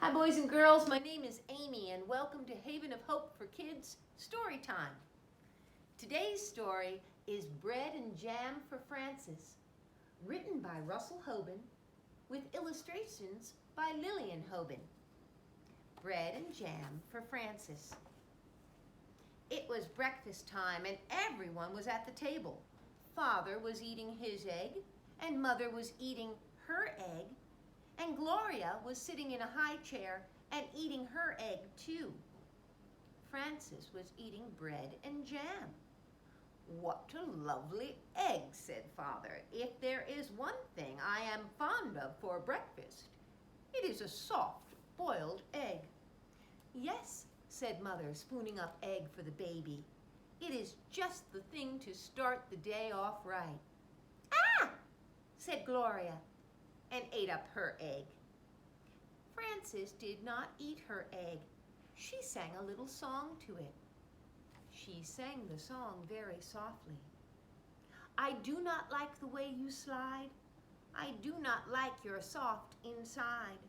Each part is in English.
Hi boys and girls, my name is Amy and welcome to Haven of Hope for Kids Story Time. Today's story is Bread and Jam for Francis, written by Russell Hoban with illustrations by Lillian Hoban. Bread and Jam for Francis. It was breakfast time and everyone was at the table. Father was eating his egg and Mother was eating her egg, and Gloria was sitting in a high chair and eating her egg too. Francis was eating bread and jam. "What a lovely egg," said Father. "If there is one thing I am fond of for breakfast, it is a soft boiled egg." "Yes," said Mother, spooning up egg for the baby. "It is just the thing to start the day off right." "Ah!" said Gloria, and ate up her egg. Frances did not eat her egg. She sang a little song to it. She sang the song very softly. "I do not like the way you slide. I do not like your soft inside.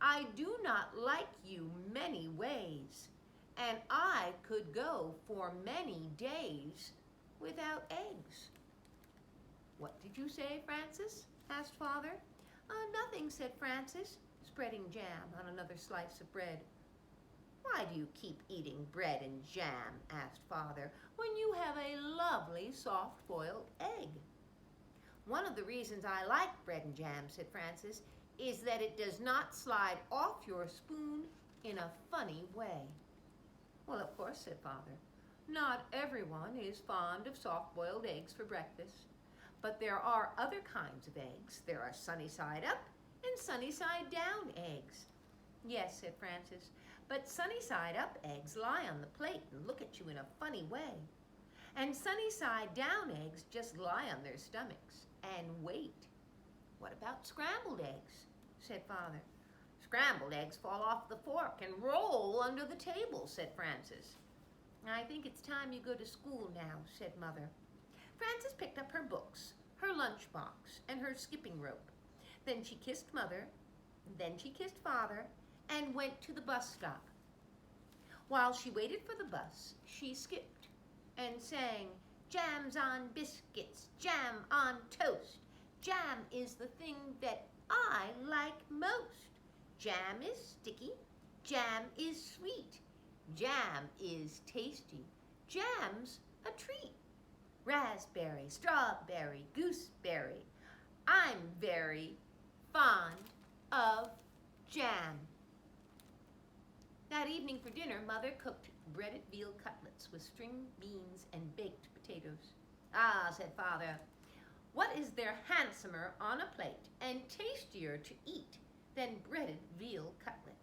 I do not like you many ways. And I could go for many days without eggs." "What did you say, Frances?" asked Father. "Nothing," said Frances, spreading jam on another slice of bread. "Why do you keep eating bread and jam?" asked Father, "when you have a lovely soft-boiled egg?" "One of the reasons I like bread and jam," said Frances, "is that it does not slide off your spoon in a funny way." "Well, of course," said Father, "not everyone is fond of soft-boiled eggs for breakfast. But there are other kinds of eggs. There are sunny-side up and sunny-side down eggs." "Yes," said Frances, "but sunny-side up eggs lie on the plate and look at you in a funny way. And sunny-side down eggs just lie on their stomachs and wait." "What about scrambled eggs?" said Father. "Scrambled eggs fall off the fork and roll under the table," said Frances. "I think it's time you go to school now," said Mother. Frances picked up her books, her lunchbox, and her skipping rope. Then she kissed Mother, then she kissed Father, and went to the bus stop. While she waited for the bus, she skipped and sang, "Jam's on biscuits, jam on toast. Jam is the thing that I like most. Jam is sticky, jam is sweet. Jam is tasty, jam's a treat. Raspberry, strawberry, gooseberry. I'm very fond of jam." That evening for dinner, Mother cooked breaded veal cutlets with string beans and baked potatoes. "Ah," said Father, "what is there handsomer on a plate and tastier to eat than breaded veal cutlet?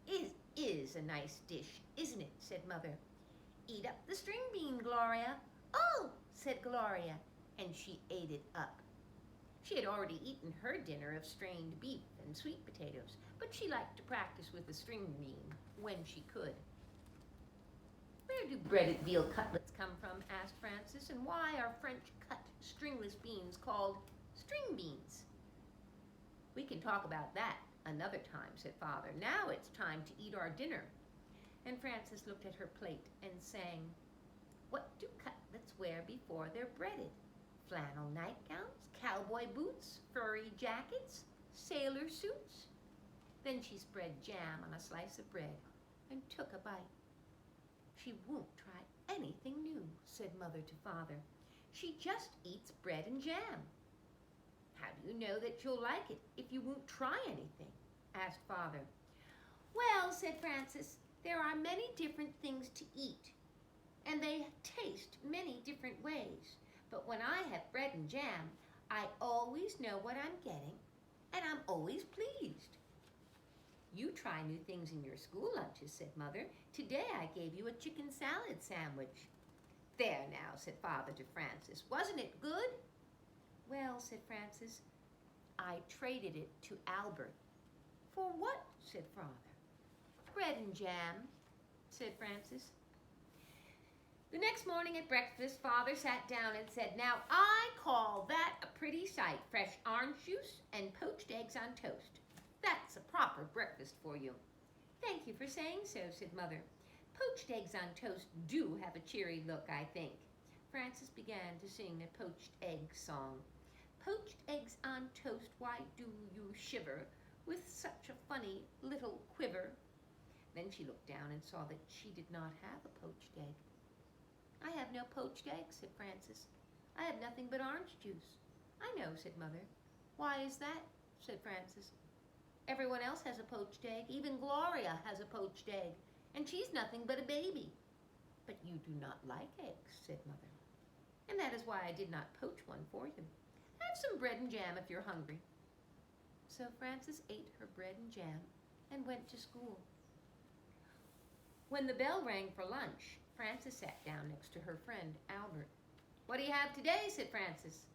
It is a nice dish, isn't it?" said Mother. "Eat up the string bean, Gloria." "Oh," said Gloria, and she ate it up. She had already eaten her dinner of strained beef and sweet potatoes, but she liked to practice with the string bean when she could. "Where do breaded veal cutlets come from?" asked Frances, "and why are French cut stringless beans called string beans?" "We can talk about that another time," said Father. "Now it's time to eat our dinner." And Frances looked at her plate and sang, "What do cutlets wear before they're breaded? Flannel nightgowns, cowboy boots, furry jackets, sailor suits." Then she spread jam on a slice of bread and took a bite. "She won't try anything new," said Mother to Father. "She just eats bread and jam." "How do you know that you'll like it if you won't try anything?" asked Father. "Well," said Frances, "there are many different things to eat, and they taste many different ways. But when I have bread and jam, I always know what I'm getting, and I'm always pleased." "You try new things in your school lunches," said Mother. "Today I gave you a chicken salad sandwich." "There now," said Father to Frances. "Wasn't it good?" "Well," said Frances, "I traded it to Albert." "For what?" said Father. "Bread and jam," said Frances. The next morning at breakfast, Father sat down and said, "Now I call that a pretty sight, fresh orange juice and poached eggs on toast. That's a proper breakfast for you. Thank you for saying so, said Mother. Poached eggs on toast do have a cheery look, I think. Frances began to sing a poached egg song. Poached eggs on toast, why do you shiver with such a funny little quiver? Then she looked down and saw that she did not have a poached egg. I have no poached egg, said Frances. I have nothing but orange juice. I know, said Mother. Why is that? Said Frances. Everyone else has a poached egg. Even Gloria has a poached egg, and she's nothing but a baby. But you do not like eggs, said Mother, and that is why I did not poach one for you. Have some bread and jam if you're hungry. So Frances ate her bread and jam and went to school. When the bell rang for lunch, Frances sat down next to her friend, Albert. What do you have today? Said Frances.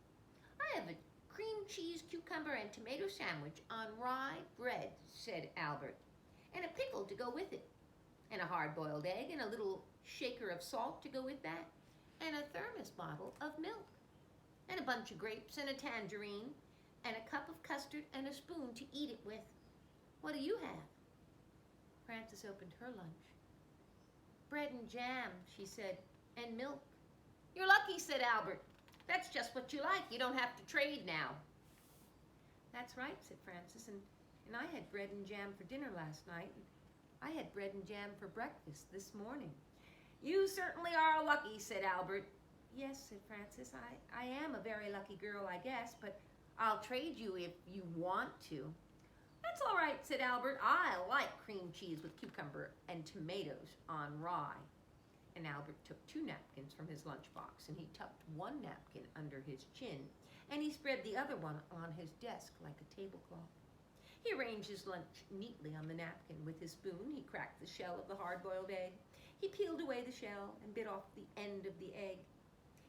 I have a cream cheese, cucumber, and tomato sandwich on rye bread, said Albert, and a pickle to go with it, and a hard-boiled egg, and a little shaker of salt to go with that, and a thermos bottle of milk, and a bunch of grapes, and a tangerine, and a cup of custard, and a spoon to eat it with. What do you have? Frances opened her lunch. Bread and jam, she said, and milk. You're lucky, said Albert. That's just what you like. You don't have to trade now. That's right, said Frances, and I had bread and jam for dinner last night. I had bread and jam for breakfast this morning. You certainly are lucky, said Albert. Yes, said Frances, I am a very lucky girl, I guess, but I'll trade you if you want to. That's all right, said Albert. I like cream cheese with cucumber and tomatoes on rye. And Albert took 2 napkins from his lunchbox, and he tucked one napkin under his chin, and he spread the other one on his desk like a tablecloth. He arranged his lunch neatly on the napkin. With his spoon, he cracked the shell of the hard-boiled egg. He peeled away the shell and bit off the end of the egg.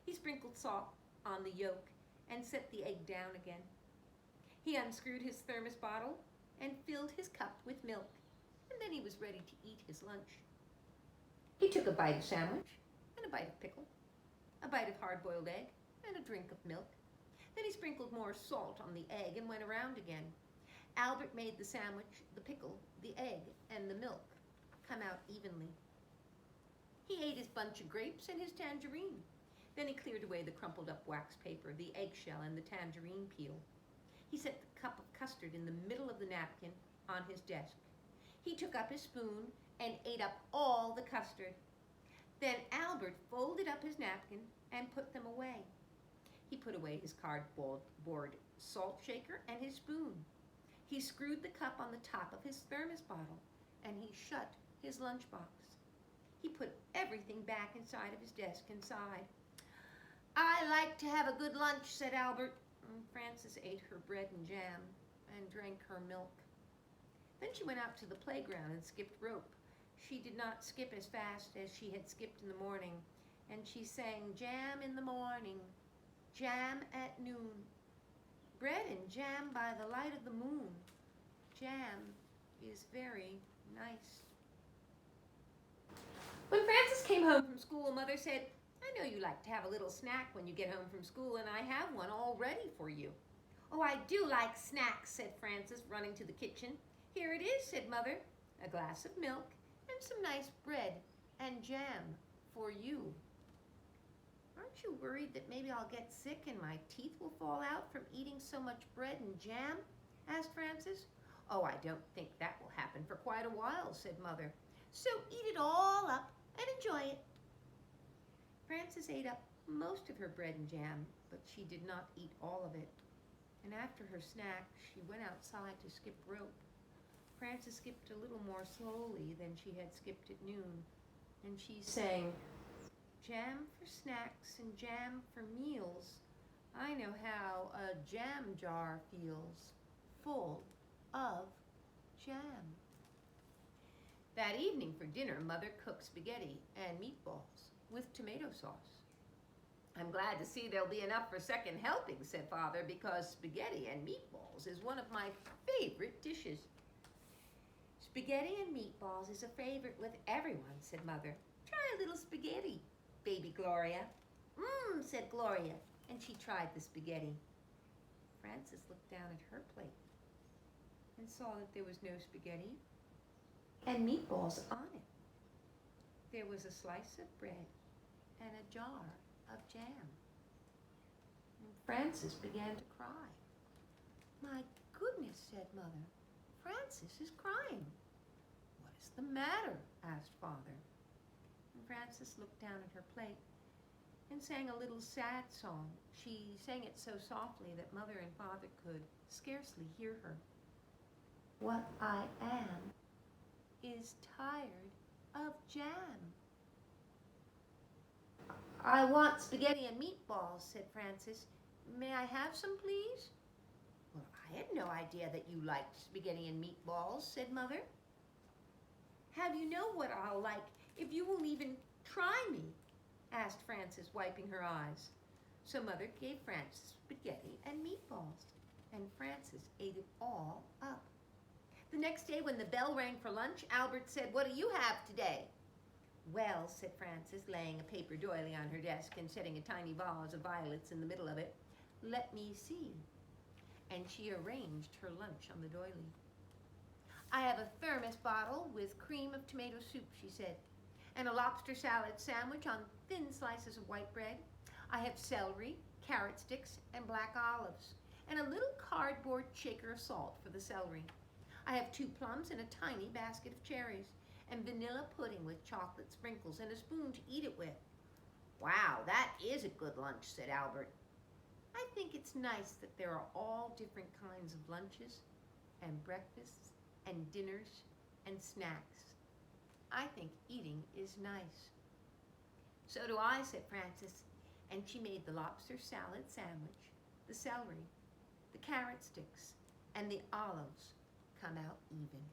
He sprinkled salt on the yolk and set the egg down again. He unscrewed his thermos bottle and filled his cup with milk, and then he was ready to eat his lunch. He took a bite of sandwich, and a bite of pickle, a bite of hard-boiled egg, and a drink of milk. Then he sprinkled more salt on the egg and went around again. Albert made the sandwich, the pickle, the egg, and the milk come out evenly. He ate his bunch of grapes and his tangerine. Then he cleared away the crumpled up wax paper, the eggshell, and the tangerine peel. He set the cup of custard in the middle of the napkin on his desk. He took up his spoon and ate up all the custard. Then Albert folded up his napkin and put them away. He put away his cardboard salt shaker and his spoon. He screwed the cup on the top of his thermos bottle, and he shut his lunchbox. He put everything back inside of his desk and sighed. I like to have a good lunch, said Albert. Frances ate her bread and jam and drank her milk. Then she went out to the playground and skipped rope. She did not skip as fast as she had skipped in the morning, and she sang jam in the morning, jam at noon, bread and jam by the light of the moon. Jam is very nice. When Frances came home from school, Mother said, I know you like to have a little snack when you get home from school, and I have one all ready for you. Oh, I do like snacks, said Frances, running to the kitchen. Here it is, said Mother, a glass of milk and some nice bread and jam for you. Aren't you worried that maybe I'll get sick and my teeth will fall out from eating so much bread and jam? Asked Frances. Oh, I don't think that will happen for quite a while, said Mother. So eat it all up and enjoy it. Frances ate up most of her bread and jam, but she did not eat all of it. And after her snack, she went outside to skip rope. Frances skipped a little more slowly than she had skipped at noon, and she sang, jam for snacks and jam for meals. I know how a jam jar feels, full of jam. That evening for dinner, Mother cooked spaghetti and meatballs with tomato sauce. I'm glad to see there'll be enough for second helping, said Father, because spaghetti and meatballs is one of my favorite dishes. Spaghetti and meatballs is a favorite with everyone, said Mother. Try a little spaghetti, baby Gloria. Said Gloria, and she tried the spaghetti. Frances looked down at her plate and saw that there was no spaghetti and meatballs on it. There was a slice of bread and a jar of jam. And Frances began to cry. "My goodness," said Mother, "Frances is crying." "What is the matter?" asked Father. And Frances looked down at her plate and sang a little sad song. She sang it so softly that Mother and Father could scarcely hear her. "What I am is tired of jam." "I want spaghetti and meatballs," said Frances. "May I have some, please?" "Well, I had no idea that you liked spaghetti and meatballs," said Mother. "How do you know what I'll like if you will even try me?" asked Frances, wiping her eyes. So Mother gave Frances spaghetti and meatballs, and Frances ate it all up. The next day when the bell rang for lunch, Albert said, "What do you have today?" "Well," said Frances, laying a paper doily on her desk and setting a tiny vase of violets in the middle of it, "let me see." And she arranged her lunch on the doily. "I have a thermos bottle with cream of tomato soup," she said, "and a lobster salad sandwich on thin slices of white bread. I have celery, carrot sticks, and black olives, and a little cardboard shaker of salt for the celery. I have 2 plums and a tiny basket of cherries, and vanilla pudding with chocolate sprinkles and a spoon to eat it with." "Wow, that is a good lunch," said Albert. "I think it's nice that there are all different kinds of lunches and breakfasts and dinners and snacks. I think eating is nice." "So do I," said Frances, and she made the lobster salad sandwich, the celery, the carrot sticks, and the olives come out even.